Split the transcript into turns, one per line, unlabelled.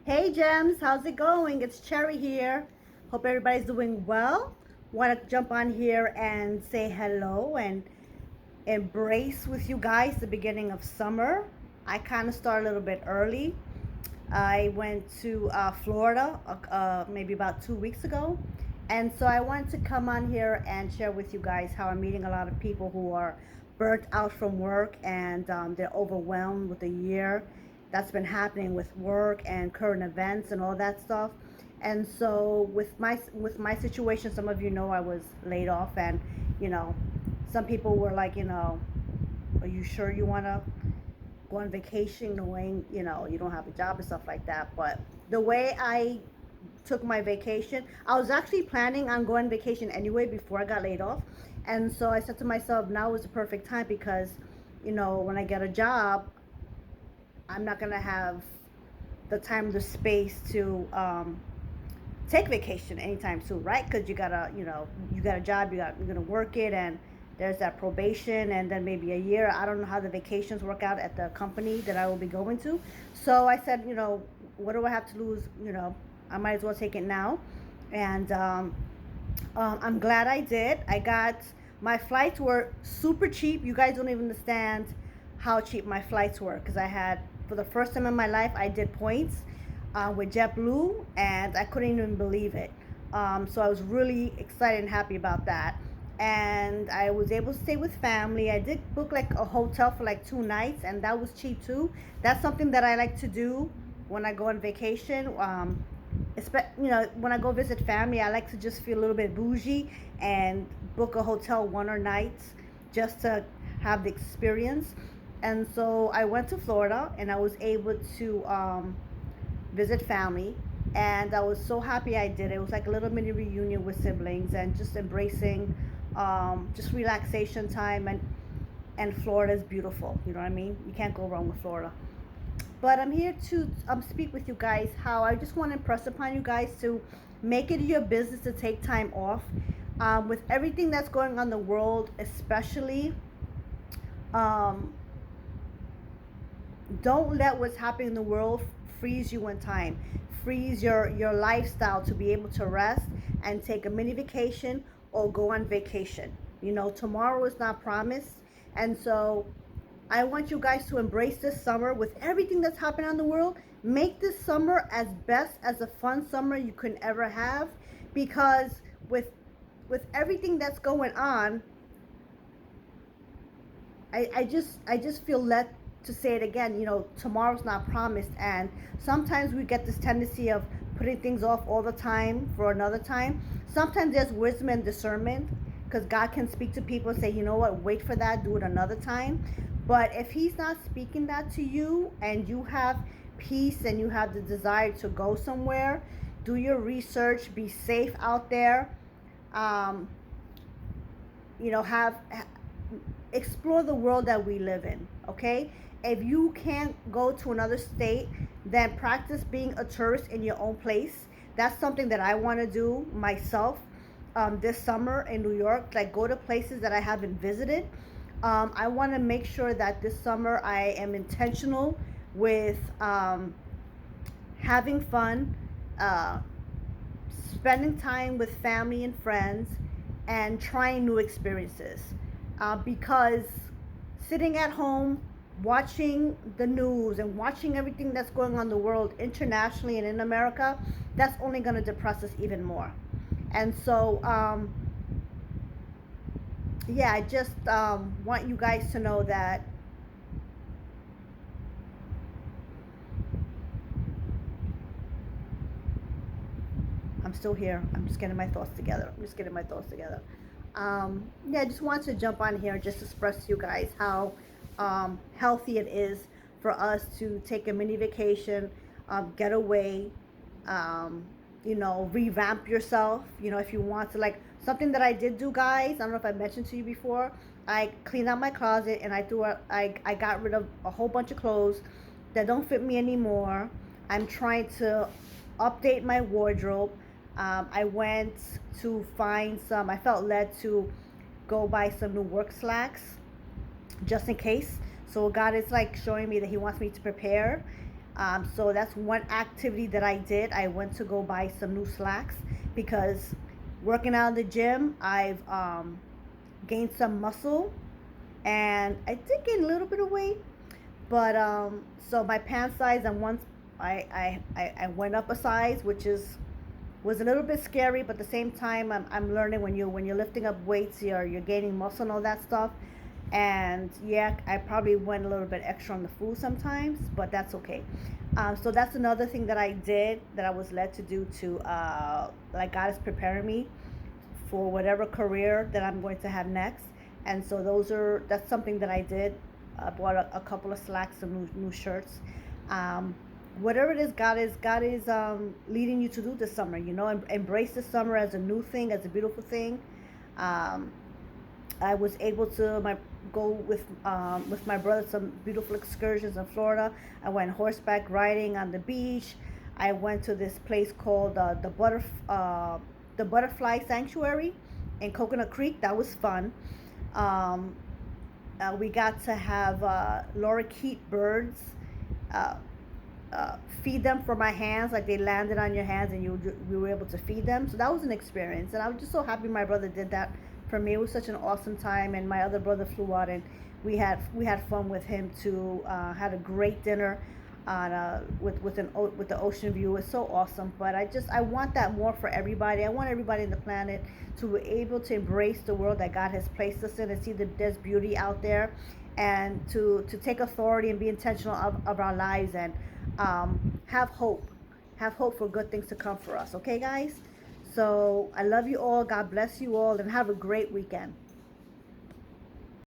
Hey Gems, how's it going? It's Cherry here. Hope everybody's doing well. Want to jump on here and say hello and embrace with you guys the beginning of summer. I kind of started a little bit early. I went to Florida maybe about 2 weeks ago. And so I wanted to come on here and share with you guys how I'm meeting a lot of people who are burnt out from work and they're overwhelmed with the year that's been happening with work and current events and all that stuff. And so with my situation, some of you know I was laid off, and you know, some people were like, are you sure you want to go on vacation knowing you don't have a job and stuff like that? But the way I took my vacation, I was actually planning on going on vacation anyway before I got laid off. And so I said to myself, now is the perfect time because when I get a job, I'm not going to have the time, the space to take vacation anytime soon, right? Because you got a job, you're gonna work it, and there's that probation, and then maybe a year. I don't know how the vacations work out at the company that I will be going to. So I said, what do I have to lose? I might as well take it now, and I'm glad I did. I got my flights were super cheap. You guys don't even understand how cheap my flights were because I had, for the first time in my life, I did points with JetBlue, and I couldn't even believe it. So I was really excited and happy about that. And I was able to stay with family. I did book like a hotel for like 2 nights, and that was cheap too. That's something that I like to do when I go on vacation. When I go visit family, I like to just feel a little bit bougie and book a hotel one or nights just to have the experience. And so I went to Florida, and I was able to visit family, and I was so happy I did. It was like a little mini reunion with siblings and just embracing just relaxation time, and Florida is beautiful. You know what I mean? You can't go wrong with Florida. But I'm here to speak with you guys how I just want to impress upon you guys to make it your business to take time off. With everything that's going on in the world, especially, um, don't let what's happening in the world freeze you in time. Freeze your lifestyle to be able to rest and take a mini vacation or go on vacation. Tomorrow is not promised, and so I want you guys to embrace this summer with everything that's happening in the world. Make this summer as best as a fun summer you can ever have, because with with everything that's going on, I just feel led to say it again. Tomorrow's not promised, and sometimes we get this tendency of putting things off all the time for another time. Sometimes there's wisdom and discernment because God can speak to people and say, you know what, wait for that, do it another time. But if He's not speaking that to you and you have peace and you have the desire to go somewhere, do your research, be safe out there. Um, have explore the world that we live in. Okay, if you can't go to another state, then practice being a tourist in your own place. That's something that I want to do myself this summer in New York, like go to places that I haven't visited. I want to make sure that this summer I am intentional with having fun, uh, spending time with family and friends, and trying new experiences. Because sitting at home, watching the news and watching everything that's going on in the world internationally and in America, that's only going to depress us even more. And so, yeah, I just want you guys to know that I'm still here. I'm just getting my thoughts together. Yeah, I just wanted to jump on here and just express to you guys how healthy it is for us to take a mini vacation, get away, um, revamp yourself. If you want to, like something that I did do, guys. I don't know if I mentioned to you before. I cleaned out my closet and I got rid of a whole bunch of clothes that don't fit me anymore. I'm trying to update my wardrobe. I went to find some, I felt led to go buy some new work slacks just in case. So God is like showing me that He wants me to prepare. So that's one activity that I did. I went to go buy some new slacks because working out in the gym, I've gained some muscle, and I did gain a little bit of weight. But so my pant size, and once I went up a size, which is was a little bit scary, but at the same time, I'm learning when you're lifting up weights, you're gaining muscle and all that stuff. And yeah, I probably went a little bit extra on the food sometimes, but that's okay. So that's another thing that I did, that I was led to do, to like God is preparing me for whatever career that I'm going to have next. And so that's something that I did. I bought a couple of slacks, some new shirts. Um, Whatever it is, God is leading you to do this summer. Embrace the summer as a new thing, as a beautiful thing. Um, I was able to go with my brother some beautiful excursions in Florida. I went horseback riding on the beach. I went to this place called the Butterfly Sanctuary in Coconut Creek. That was fun. Um, we got to have lorikeet birds. Uh, Feed them from my hands, like they landed on your hands, and you were able to feed them. So that was an experience, and I was just so happy my brother did that for me. It was such an awesome time, and my other brother flew out, and we had fun with him too. Had a great dinner on with the ocean view. It's so awesome. But I want that more for everybody. I want everybody on the planet to be able to embrace the world that God has placed us in, and see that there's beauty out there, and to take authority and be intentional of our lives, and have hope. Have hope for good things to come for us. Okay, guys? So I love you all. God bless you all, and have a great weekend.